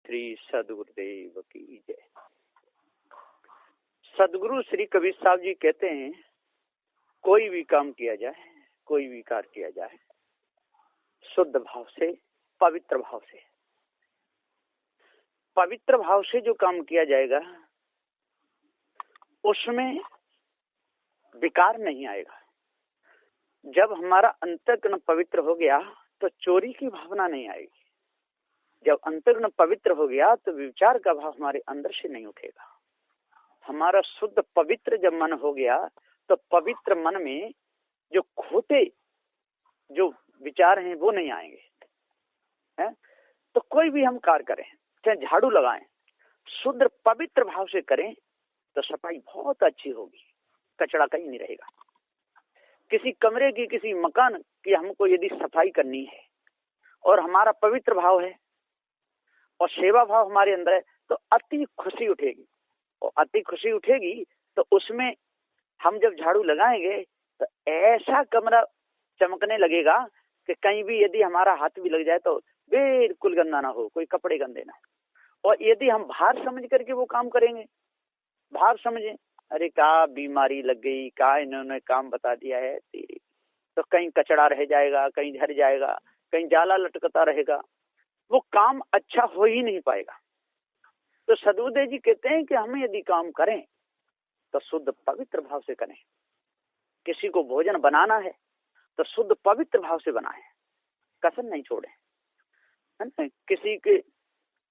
श्री सदगुरुदेव की जय। सदगुरु श्री कबीर साहब जी कहते हैं, कोई भी काम किया जाए, कोई भी कार्य किया जाए, शुद्ध भाव से, पवित्र भाव से, पवित्र भाव से जो काम किया जाएगा उसमें विकार नहीं आएगा। जब हमारा अंतःकरण पवित्र हो गया तो चोरी की भावना नहीं आएगी। जब अंतःकरण पवित्र हो गया तो विचार का भाव हमारे अंदर से नहीं उठेगा। हमारा शुद्ध पवित्र जब मन हो गया तो पवित्र मन में जो खोटे जो विचार हैं वो नहीं आएंगे। है? तो कोई भी हम कार्य करें, चाहे झाड़ू लगाएं, शुद्ध पवित्र भाव से करें तो सफाई बहुत अच्छी होगी, कचरा कहीं नहीं रहेगा। किसी कमरे की, किसी मकान की हमको यदि सफाई करनी है और हमारा पवित्र भाव है और सेवा भाव हमारे अंदर है तो अति खुशी उठेगी। और अति खुशी उठेगी तो उसमें हम जब झाड़ू लगाएंगे तो ऐसा कमरा चमकने लगेगा कि कहीं भी यदि हमारा हाथ भी लग जाए तो बिल्कुल गंदा ना हो, कोई कपड़े गंदे ना हो। और यदि हम भार समझ करके वो काम करेंगे, भार समझे, अरे क्या बीमारी लग गई, क्या इन्होंने काम बता दिया है तेरी, तो कहीं कचड़ा रह जाएगा, कहीं झड़ जाएगा, कहीं जाला लटकता रहेगा, वो काम अच्छा हो ही नहीं पाएगा। तो सदगुरुदेव जी कहते हैं कि हमें यदि काम करें तो शुद्ध पवित्र भाव से करें। किसी को भोजन बनाना है तो शुद्ध पवित्र भाव से बनाएं, कसर नहीं छोड़े।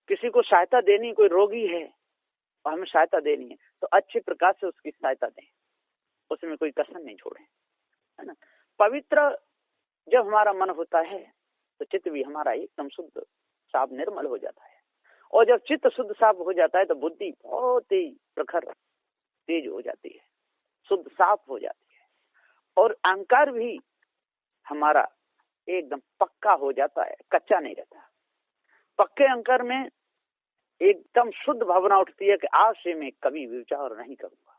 किसी को सहायता देनी, कोई रोगी है और हमें सहायता देनी है तो अच्छे प्रकार से उसकी सहायता दें, उसमें कोई कसर नहीं छोड़े, है ना। पवित्र जब हमारा मन होता है तो चित्त भी हमारा एकदम शुद्ध साफ निर्मल हो जाता है। और जब चित्त शुद्ध साफ हो जाता है तो बुद्धि बहुत ही प्रखर तेज हो जाती है, शुद्ध साफ हो जाती है। और अहंकार भी हमारा एकदम पक्का हो जाता है, कच्चा नहीं रहता। पक्के अहंकार में एकदम शुद्ध भावना उठती है कि आज से मैं कभी विचार नहीं करूंगा,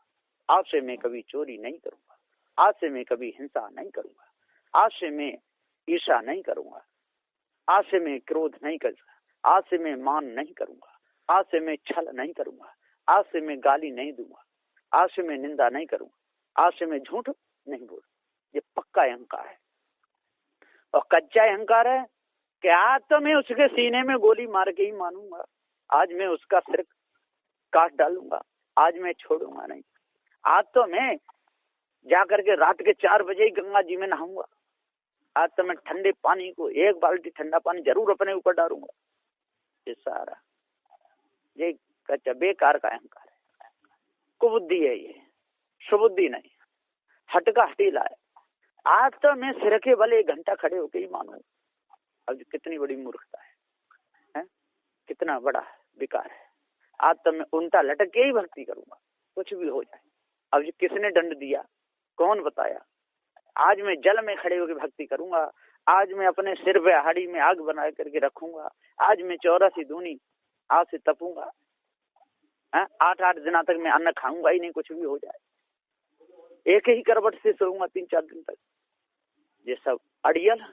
आज से मैं कभी चोरी नहीं करूंगा, आज से मैं कभी हिंसा नहीं करूंगा, आज से मैं ईर्ष्या नहीं करूंगा, आज से मैं क्रोध नहीं करूंगा, आज से मैं मान नहीं करूंगा, आज से मैं छल नहीं करूंगा, आज से मैं गाली नहीं दूंगा, आज से मैं निंदा नहीं करूंगा, आज से मैं झूठ नहीं बोलूंगा। ये पक्का अहंकार है। और कच्चा अहंकार है कि आज तो मैं उसके सीने में गोली मार के ही मानूंगा, आज मैं उसका सिर काट डालूंगा, आज मैं छोड़ूंगा नहीं, आज तो मैं जाकर के रात के 4 बजे ही गंगा जी में नहाऊंगा, आज तो मैं ठंडे पानी को 1 बाल्टी ठंडा पानी जरूर अपने ऊपर डालूंगा। ये सारा ये कच्चा बेकार का अहंकार है, कुबुद्धि है, ये सुबुद्धि नहीं, हटका हटीला है। आज तो मैं सिर के बल 1 घंटा खड़े होकर ही मानूंगा। अब कितनी बड़ी मूर्खता है? कितना बड़ा विकार है। आज तो मैं उल्टा लटक के ही भक्ति करूंगा, कुछ भी हो जाए। अब ये किसने दंड दिया, कौन बताया? आज मैं जल में खड़े होकर भक्ति करूंगा, आज मैं अपने सिर पे हाड़ी में आग बना करके रखूंगा, आज मैं 84 दूनी आज से तपूंगा, 8-8 दिनों तक मैं अन्न खाऊंगा ही नहीं, कुछ भी हो जाए, एक ही करवट से सोऊंगा 3-4 दिन तक। ये सब अड़ियल,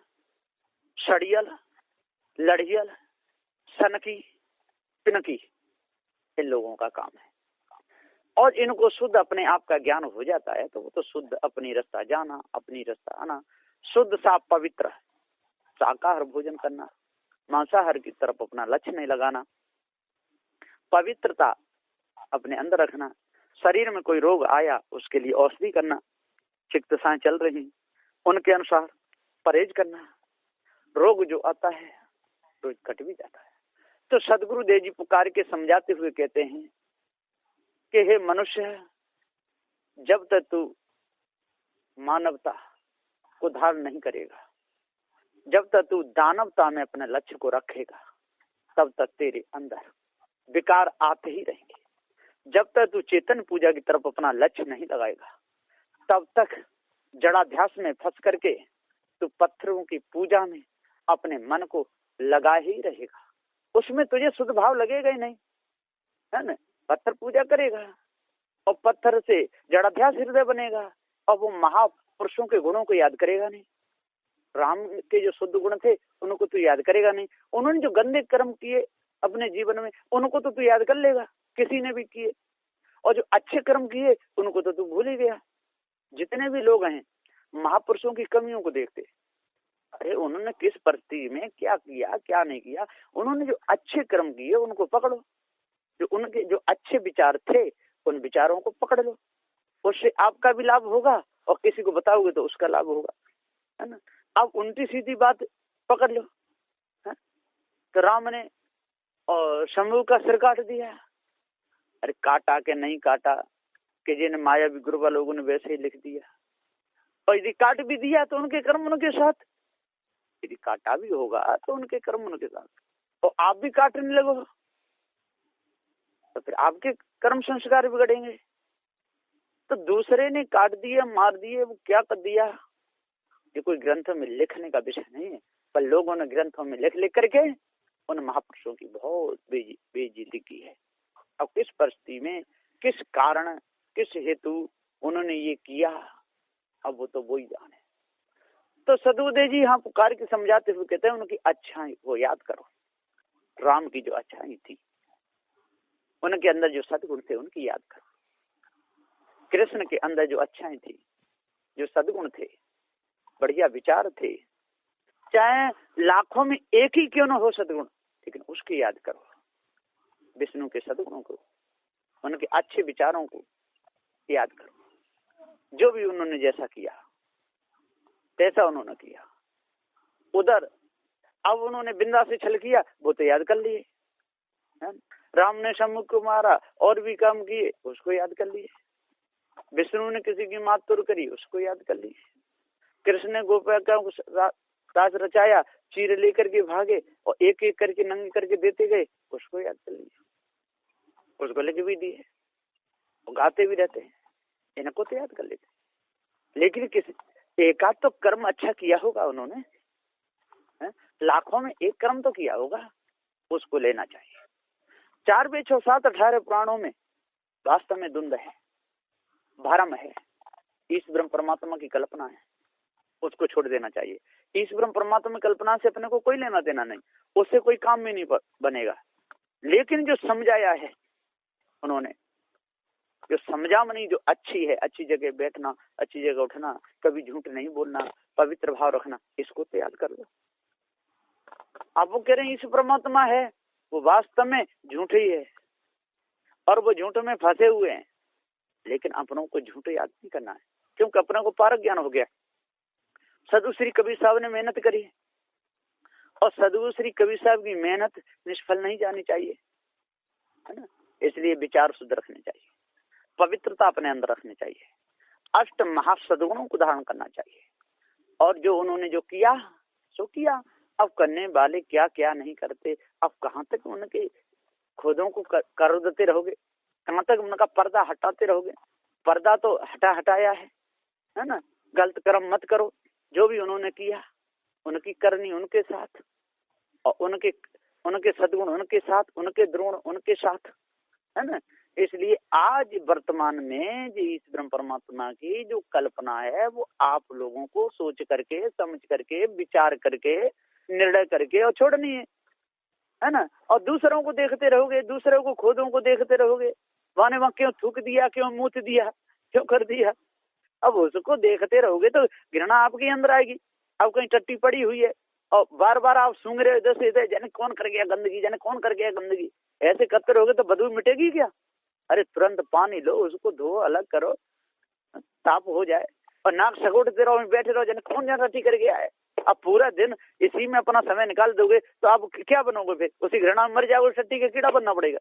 सड़ियल, लड़ियल, सनकी, पिनकी इन लोगों का काम है। और इनको शुद्ध अपने आप का ज्ञान हो जाता है तो वो तो शुद्ध अपनी रास्ता जाना, अपनी रास्ता आना, शुद्ध साफ पवित्र शाकाहार भोजन करना, मांसाहार की तरफ अपना लक्ष्य नहीं लगाना, पवित्रता अपने अंदर रखना, शरीर में कोई रोग आया उसके लिए औषधि करना, चिकित्साएं चल रही उनके अनुसार परहेज करना, रोग जो आता है रोज कट भी जाता है। तो सदगुरु देव जी पुकार के समझाते हुए कहते हैं कि हे मनुष्य, जब तक तू मानवता को धारण नहीं करेगा, जब तक तू दानवता में अपने लक्ष्य को रखेगा, तब तक तेरे अंदर विकार आते ही रहेंगे। जब तक तू चेतन पूजा की तरफ अपना लक्ष्य नहीं लगाएगा, तब तक जड़ाध्यास में फंस करके तू पत्थरों की पूजा में अपने मन को लगा ही रहेगा। उसमें तुझे शुद्ध भाव लगेगा ही नहीं, है ना। पत्थर पूजा करेगा और पत्थर से जड़ाध्यास हृदय बनेगा और वो महापुरुषों के गुणों को याद करेगा नहीं। राम के जो शुद्ध गुण थे उनको तो याद करेगा नहीं। उन्होंने जो गंदे कर्म किए अपने जीवन में, उनको तो तू याद कर लेगा, किसी ने भी किए। और जो अच्छे कर्म किए उनको तो तू भूल ही गया। जितने भी लोग हैं महापुरुषों की कमियों को देखते, अरे उन्होंने किस परिस्थिति में क्या किया क्या नहीं किया, उन्होंने जो अच्छे कर्म किए उनको पकड़ो, जो उनके जो अच्छे विचार थे उन विचारों को पकड़ लो, उससे आपका भी लाभ होगा और किसी को बताओगे तो उसका लाभ होगा, है ना। अब उल्टी सीधी बात पकड़ लो, है? तो राम ने और शंभू का सिर काट दिया। अरे काटा के नहीं काटा कि जिन माया भी गुरुवा लोगों ने वैसे ही लिख दिया, और यदि काट भी दिया तो उनके कर्म उनके साथ, यदि काटा भी होगा तो उनके कर्म उनके साथ, और आप भी काटने लगो तो फिर आपके कर्म संस्कार बिगड़ेंगे। तो दूसरे ने काट दिया मार दिए, वो क्या कर दिया, ये कोई ग्रंथों में लिखने का विषय नहीं है, पर लोगों ने ग्रंथों में लिख लिख करके उन महापुरुषों की बहुत बेइज्जती की है। अब किस परिस्थिति में, किस कारण, किस हेतु उन्होंने ये किया, अब वो तो वो ही जाने। तो सदुदेव जी यहाँ पुकार के समझाते हुए कहते हैं उनकी अच्छाई वो याद करो। राम की जो अच्छाई थी, उनके अंदर जो सद्गुण थे उनकी याद करो। कृष्ण के अंदर जो अच्छाई थी, जो सद्गुण थे, बढ़िया विचार थे, चाहे लाखों में एक ही क्यों न हो सद्गुण, लेकिन उसकी याद करो। विष्णु के सद्गुणों को, उनके अच्छे विचारों को याद करो। जो भी उन्होंने जैसा किया तैसा उन्होंने किया। उधर अब उन्होंने बिंदा से छल किया, वो तो याद कर लिए। राम ने शंभू को मारा और भी काम किए, उसको याद कर लिए। विष्णु ने किसी की मात तुर करी, उसको याद कर लिए। कृष्ण ने गोपिका को रास रचाया, चीर लेकर के भागे और एक एक करके नंगे करके देते गए, उसको याद कर लिए। उसको लिख भी दिए, गाते भी रहते हैं, इनको तो याद कर लेते। लेकिन किस एकाध तो कर्म अच्छा किया होगा उन्होंने, लाखों में एक कर्म तो किया होगा, उसको लेना चाहिए। 4 वेद 6 7 18 पुराणों में वास्तव में द्वंद्व है, भ्रम है, ईश ब्रह्म परमात्मा की कल्पना है, उसको छोड़ देना चाहिए। ईश ब्रह्म परमात्मा की कल्पना से अपने को कोई लेना देना नहीं, उससे कोई काम भी नहीं बनेगा। लेकिन जो समझाया है उन्होंने, जो समझा मनी जो अच्छी है, अच्छी जगह बैठना, अच्छी जगह उठना, कभी झूठ नहीं बोलना, पवित्र भाव रखना, इसको तो याद कर लो। आप वो कह रहे हैं ईश परमात्मा है, वो वास्तव में झूठ ही है और वो झूठ में फंसे हुए हैं। लेकिन अपनों को झूठ याद नहीं करना है, क्योंकि अपनों को पारक ज्ञान हो गया। सदगुरु श्री कबीर साहब ने मेहनत करी है और सदगुरु श्री कबीर साहब की मेहनत निष्फल नहीं जानी चाहिए, है ना। इसलिए विचार शुद्ध रखने चाहिए, पवित्रता अपने अंदर रखनी चाहिए, अष्ट महासद्गुणों को धारण करना चाहिए। और जो उन्होंने जो किया सो किया। अब करने वाले क्या क्या नहीं करते, अब कहाँ तक उनके खुदों को कर देते रहोगे, कहाँ तक उनका पर्दा हटाते रहोगे। पर्दा तो हटाया है ना। गलत कर्म मत करो, जो भी उन्होंने किया उनकी करनी उनके साथ, और उनके सद्गुण उनके साथ, उनके द्रोण उनके साथ, है ना। इसलिए आज वर्तमान में जो इस ब्रह्म परमात्मा की जो कल्पना है वो आप लोगों को सोच करके, समझ करके, विचार करके, निर्णय करके और छोड़नी है ना। और दूसरों को देखते रहोगे, दूसरों को खोदों को देखते रहोगे, वहां क्यों थूक दिया, क्यों मूत दिया, क्यों कर दिया, अब उसको देखते रहोगे तो घृणा आपके अंदर आएगी। अब कहीं टट्टी पड़ी हुई है और बार बार आप सूंघ रहे हो इधर से इधर, जाने कौन कर गया गंदगी, जाने कौन कर गया गंदगी, ऐसे करते रहोगे तो बदबू मिटेगी क्या। अरे तुरंत पानी लो, उसको धो, अलग करो, साफ हो जाए। और नाक सगोटते रहो, बैठे रहो, जाने कौन जान टट्टी कर गया है। अब पूरा दिन इसी में अपना समय निकाल दोगे तो आप क्या बनोगे, फिर उसी घृणा में मर जाओगे, टट्टी का कीड़ा बनना पड़ेगा।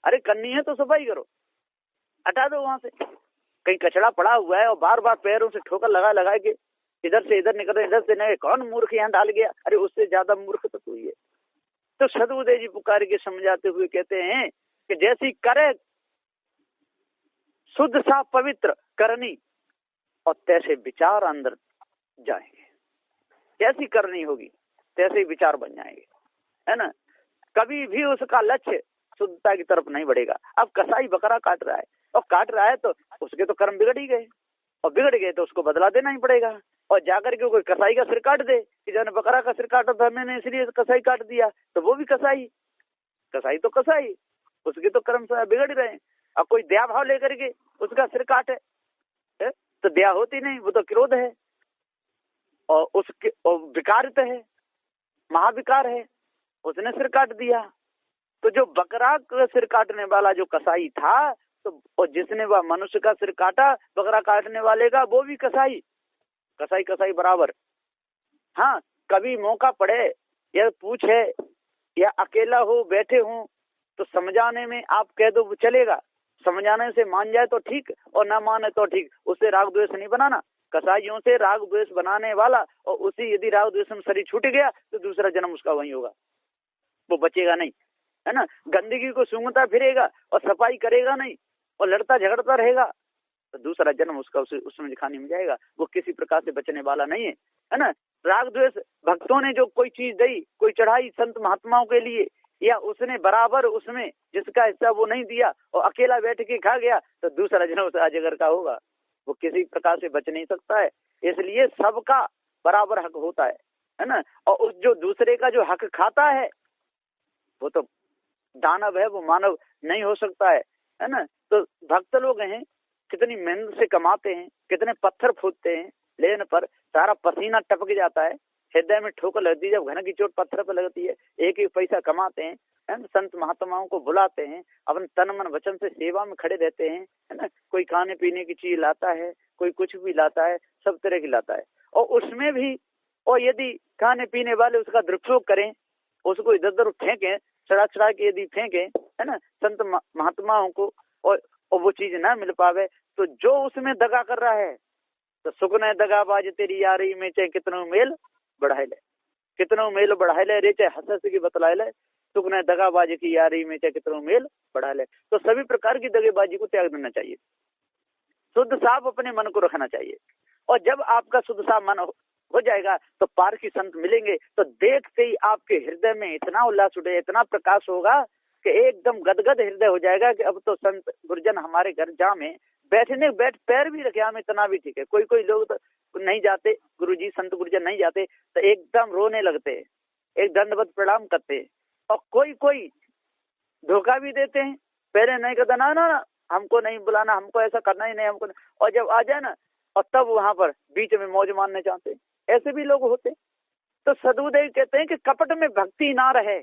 अरे करनी है तो सफाई करो, हटा दो वहां से। कहीं कचड़ा पड़ा हुआ है और बार बार पैरों से ठोकर लगा के इधर से इधर निकल रहे, इधर से नहीं, कौन मूर्ख यहाँ डाल गया, अरे उससे ज्यादा मूर्ख तो तू ही है। तो सदगुरुदेव जी पुकार के समझाते हुए कहते हैं कि जैसी करे शुद्ध साफ पवित्र करनी, और तैसे विचार अंदर जाएंगे। कैसी करनी होगी तैसे विचार बन जाएंगे, है ना। कभी भी उसका लक्ष्य शुद्धता की तरफ नहीं बढ़ेगा। अब कसाई बकरा काट रहा है और काट रहा है तो उसके तो कर्म बिगड़ ही गए, और बिगड़ गए तो उसको बदला देना ही पड़ेगा। और जाकर के कोई कसाई का सिर काट दे कि जाने बकरा का सिर काटा था मैंने इसलिए कसाई काट दिया, तो वो भी कसाई, कसाई तो कसाई, उसके तो कर्म बिगड़ रहे हैं। अब कोई दया भाव लेकर के उसका सिर काटे तो दया होती नहीं, वो तो क्रोध है और उसके विकारित है, महाविकार है, उसने सिर काट दिया। तो जो बकरा का सिर काटने वाला जो कसाई था, तो और जिसने वह मनुष्य का सिर काटा बकरा काटने वाले का, वो भी कसाई, कसाई कसाई बराबर। हाँ, कभी मौका पड़े या पूछे या अकेला हो बैठे हो तो समझाने में आप कह दो वो चलेगा, समझाने से मान जाए तो ठीक और ना माने तो ठीक, उससे राग द्वेष नहीं बनाना। कसाईयों से राग द्वेष बनाने वाला और उसी यदि राग द्वेष में शरीर छूट गया तो दूसरा जन्म उसका वही होगा, वो बचेगा नहीं, है ना। गंदगी को सूंघता फिरेगा और सफाई करेगा नहीं और लड़ता झगड़ता रहेगा तो दूसरा जन्म उसका उसमें दिखाने में जाएगा, वो किसी प्रकार से बचने वाला नहीं है ना। राग द्वेष भक्तों ने जो कोई चीज दी, कोई चढ़ाई संत महात्माओं के लिए, या उसने बराबर उसमें जिसका हिस्सा वो नहीं दिया और अकेला बैठ के खा गया तो दूसरा जन्म उस अजगर का होगा, वो किसी प्रकार से बच नहीं सकता है। इसलिए सबका बराबर हक होता है ना। और उस जो दूसरे का जो हक खाता है वो तो दानव है, वो मानव नहीं हो सकता है ना। तो भक्त लोग हैं, कितनी मेहनत से कमाते हैं, कितने पत्थर फूटते हैं, लेने पर सारा पसीना टपक जाता है, हृदय में ठोकर लगती है, जब घन की चोट पत्थर पर लगती है, एक एक पैसा कमाते हैं, संत महात्माओं को बुलाते हैं, अपन तन मन वचन से सेवा में खड़े रहते हैं, है ना। कोई खाने पीने की चीज लाता है, कोई कुछ भी लाता है, सब तरह की लाता है, और उसमें भी और यदि खाने पीने वाले उसका दुरुपयोग करें, उसको इधर उधर फेंके, चढ़ा चढ़ा के यदि फेंके, है ना, संत महात्माओं को, और वो चीज ना मिल पावे, तो जो उसमें दगा कर रहा है तो सुकने दगाबाज तेरी यारी में चाहे कितनों मेल बढ़ाए ले, कितनों मेल बढ़ाए ले रे, चाहे हंस हंस की बतलाए ले, सुकने दगाबाज की यारी में चाहे कितनों मेल बढ़ा ले। तो सभी प्रकार की दगेबाजी को त्याग देना चाहिए, शुद्ध साफ अपने मन को रखना चाहिए। और जब आपका शुद्ध साफ मन हो जाएगा तो पार की संत मिलेंगे तो देखते ही आपके हृदय में इतना उल्लास उठे, इतना प्रकाश होगा कि एकदम गदगद हृदय हो जाएगा कि अब तो संत गुरुजन हमारे घर जा में बैठने बैठ पैर भी रखे, हमें इतना भी ठीक है। कोई कोई लोग तो नहीं जाते, गुरुजी संत गुरुजन नहीं जाते तो एकदम रोने लगते हैं, एक दंडवत प्रणाम करते हैं, और कोई कोई धोखा भी देते हैं, पहले नहीं कहता ना ना ना हमको नहीं बुलाना, हमको ऐसा करना ही नहीं, हमको नहीं। और जब आ जाए ना और तब वहां पर बीच में मौज मारने चाहते, ऐसे भी लोग होते। तो सदुदेव कहते हैं कि कपट में भक्ति ना रहे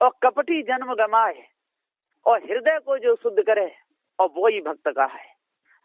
और कपटी जन्म गमाए, और हृदय को जो शुद्ध करे और वो ही भक्त कहा है,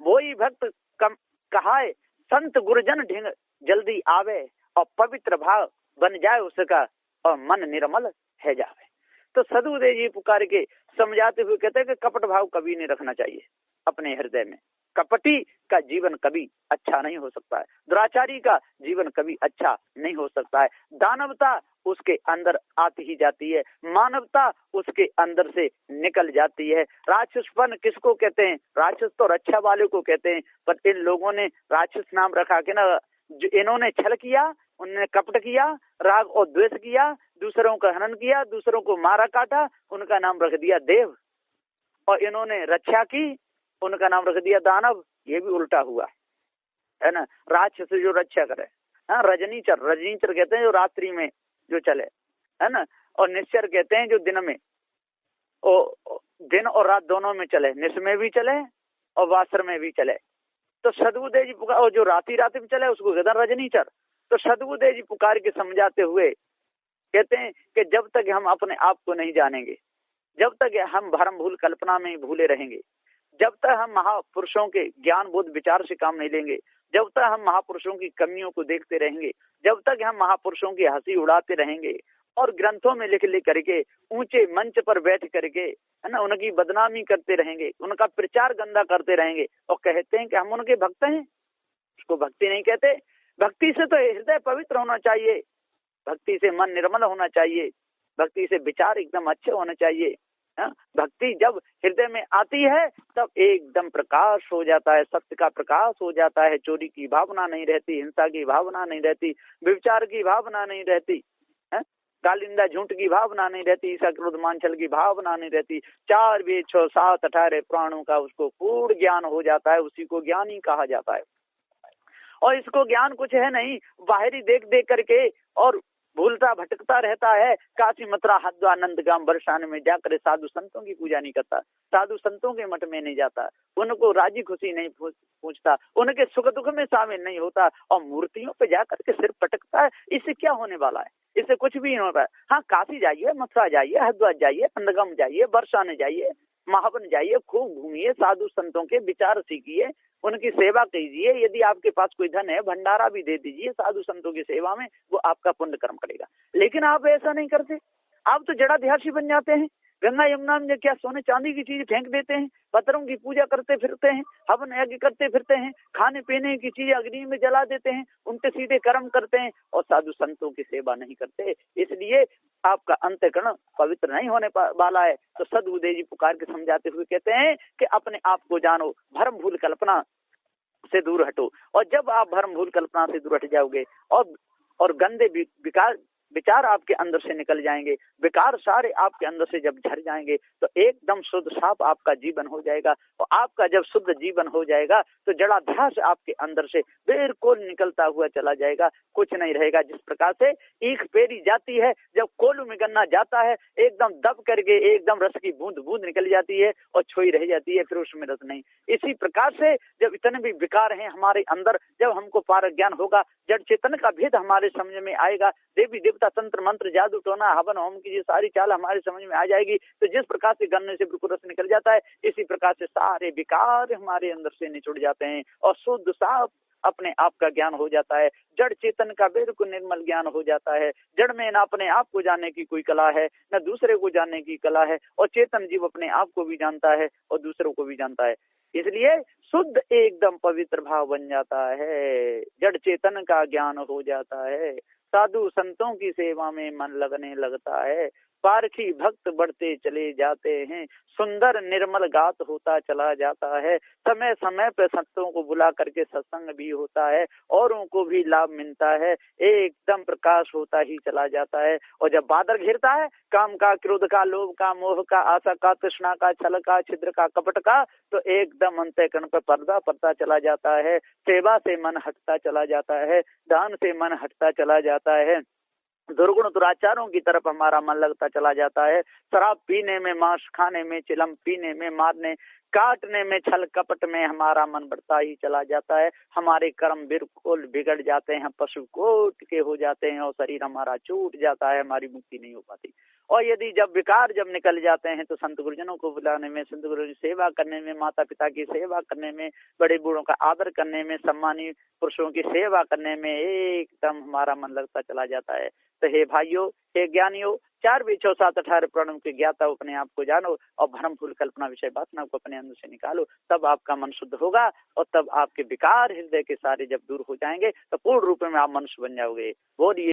वो ही भक्त कहा है। संत गुरुजन ढिंग जल्दी आवे और पवित्र भाव बन जाए उसका और मन निर्मल है जावे। तो सदुदेव जी पुकार के समझाते हुए कहते हैं कि कपट भाव कभी नहीं रखना चाहिए अपने हृदय में। कपटी का जीवन कभी अच्छा नहीं हो सकता है, दुराचारी का जीवन कभी अच्छा नहीं हो सकता है। दानवता उसके अंदर आती ही जाती है, मानवता उसके अंदर से निकल जाती है। राक्षसपन किसको कहते हैं? राक्षस तो रक्षा वाले को कहते हैं, पर इन लोगों ने राक्षस नाम रखा कि ना, जो इन्होंने छल किया, उन्होंने कपट किया, राग और द्वेष किया, दूसरों का हनन किया, दूसरों को मारा काटा, उनका नाम रख दिया देव। और इन्होंने रक्षा की, उनका नाम रख दिया दानव। ये भी उल्टा हुआ है ना। राक्षस जो रक्षा करे, हाँ, रजनीचर, रजनीचर कहते हैं जो रात्रि में जो चले, है ना। और निश्चर कहते हैं जो दिन में, दिन और रात दोनों में चले, निश में भी चले और वासर में भी चले। तो सदबुदेव जी पुकार, और जो राती में चले उसको कहते हैं रजनीचर। तो सदबुदेव जी पुकार के समझाते हुए कहते हैं कि जब तक हम अपने आप को नहीं जानेंगे, जब तक हम भरम भूल कल्पना में भूले रहेंगे, जब तक हम महापुरुषों के ज्ञान बोध विचार से काम नहीं लेंगे, जब तक हम महापुरुषों की कमियों को देखते रहेंगे, जब तक हम महापुरुषों की हंसी उड़ाते रहेंगे और ग्रंथों में लिख लिख करके ऊंचे मंच पर बैठ करके, है ना, उनकी बदनामी करते रहेंगे, उनका प्रचार गंदा करते रहेंगे और कहते हैं कि हम उनके भक्त हैं, उसको भक्ति नहीं कहते। भक्ति से तो हृदय पवित्र होना चाहिए, भक्ति से मन निर्मल होना चाहिए, भक्ति से विचार एकदम अच्छे होने चाहिए। भक्ति जब हृदय में आती है तब एकदम प्रकाश हो जाता है, सत्य का प्रकाश हो जाता है, चोरी की भावना नहीं रहती, हिंसा की भावना नहीं रहती, व्यभिचार की भावना नहीं रहती, कालिंदा झूठ की भावना नहीं रहती, ईसा क्रोध मांचल की भावना नहीं रहती। 4 वेद 6 7 18 प्राणों का उसको पूर्ण ज्ञान हो जाता है, उसी को ज्ञानी कहा जाता है। और इसको ज्ञान कुछ है नहीं बाहरी देख देख करके और भूलता भटकता रहता है, काशी मथुरा हरिद्वार नंदगाम बरसाने में जाकर साधु संतों की पूजा नहीं करता, साधु संतों के मठ में नहीं जाता, उनको राजी खुशी नहीं पूछता, उनके सुख दुख में शामिल नहीं होता और मूर्तियों पे जाकर के सिर पटकता है, इससे क्या होने वाला है? इससे कुछ भी नहीं होता है। हाँ, काशी जाइए, मथुरा जाइए, हरिद्वार जाइए, नंदगाम जाइए, बरसाने जाइए, महावन जाइए, खूब घूमिए, साधु संतों के विचार सीखिए, उनकी सेवा कीजिए। यदि आपके पास कोई धन है, भंडारा भी दे दीजिए साधु संतों की सेवा में, वो आपका पुण्य कर्म करेगा। लेकिन आप ऐसा नहीं करते, आप तो जड़ाध्यासी बन जाते हैं। गंगा यमुना में क्या सोने चांदी की चीज फेंक देते हैं, पत्थरों की पूजा करते फिरते हैं, हवन यज्ञ करते फिरते हैं, खाने पीने की चीजें अग्नि में जला देते हैं, उनके सीधे कर्म करते हैं और साधु संतों की सेवा नहीं करते। इसलिए आपका अंतःकरण पवित्र नहीं होने वाला है। तो सदगुरुदेव जी पुकार के समझाते हुए कहते हैं कि अपने आप को जानो, भ्रम भूल कल्पना से दूर हटो। और जब आप भ्रम भूल कल्पना से दूर हट जाओगे और गंदे विचार आपके अंदर से निकल जाएंगे, विकार सारे आपके अंदर से जब झड़ जाएंगे, तो एकदम शुद्ध साफ आपका जीवन हो जाएगा। और आपका जब शुद्ध जीवन हो जाएगा तो जड़ाध्यास आपके अंदर से बिल्कुल निकलता हुआ चला जाएगा, कुछ नहीं रहेगा। जिस प्रकार से ईख पेरी जाती है, जब कोलू में गन्ना जाता है, एकदम दब करके एकदम रस की बूंद बूंद निकल जाती है और छोई रह जाती है, फिर उसमें रस नहीं। इसी प्रकार से जब इतने भी विकार हैं हमारे अंदर, जब हमको पारक ज्ञान होगा, जड़ चेतन का भेद हमारे समझ में आएगा, देवी देवता तंत्र मंत्र जादू टोना हवन होम की ये सारी चाल हमारे समझ में आ जाएगी, तो जिस प्रकार से गन्ने से बिल्कुल रस निकल जाता है, इसी प्रकार से सारे विकार हमारे अंदर से निचुड़ जाते हैं और शुद्ध साफ अपने आप का ज्ञान हो जाता है। जड़ चेतन का बिल्कुल निर्मल ज्ञान हो जाता है। जड़ में न अपने आप को जानने की कोई कला है, न दूसरे को जानने की कला है, और चेतन जीव अपने आप को भी जानता है और दूसरों को भी जानता है। इसलिए शुद्ध एकदम पवित्र भाव बन जाता है, जड़ चेतन का ज्ञान हो जाता है, साधु संतों की सेवा में मन लगने लगता है, पारखी भक्त बढ़ते चले जाते हैं, सुंदर निर्मल गात होता चला जाता है, समय समय पे संतों को बुला करके सत्संग भी होता है, औरों को भी लाभ मिलता है, एकदम प्रकाश होता ही चला जाता है। और जब बादल घिरता है, काम का, क्रोध का, लोभ का, मोह का, आशा का, तृष्णा का, छल का, छिद्र का, कपट का, तो एकदम अंतःकरण पर पर्दा पड़ता चला जाता है, सेवा से मन हटता चला जाता है, दान से मन हटता चला जाता है, दुर्गुण दुराचारों की तरफ हमारा मन लगता चला जाता है, शराब पीने में, मांस खाने में, चिलम पीने में, मारने काटने में, छल कपट में हमारा मन बढ़ता ही चला जाता है। हमारे कर्म बिल्कुल बिगड़ जाते हैं, पशु कोट के हो जाते हैं और शरीर हमारा छूट जाता है, हमारी मुक्ति नहीं हो पाती। और यदि जब विकार जब निकल जाते हैं तो संत गुरुजनों को बुलाने में, संत गुरु की सेवा करने में, माता पिता की सेवा करने में, बड़े बूढ़ों का आदर करने में, सम्मानी पुरुषों की सेवा करने में एकदम हमारा मन लगता चला जाता है। तो हे भाइयों, हे ज्ञानियों, 4 वेद 6 7 18 प्रणव के ज्ञाता अपने आप को जानो और भ्रम भूल कल्पना विषय वासना को अपने अंदर से निकालो, तब आपका मन शुद्ध होगा और तब आपके विकार हृदय के सारे जब दूर हो जाएंगे तो पूर्ण रूप में आप मनुष्य बन जाओगे। बोलिए।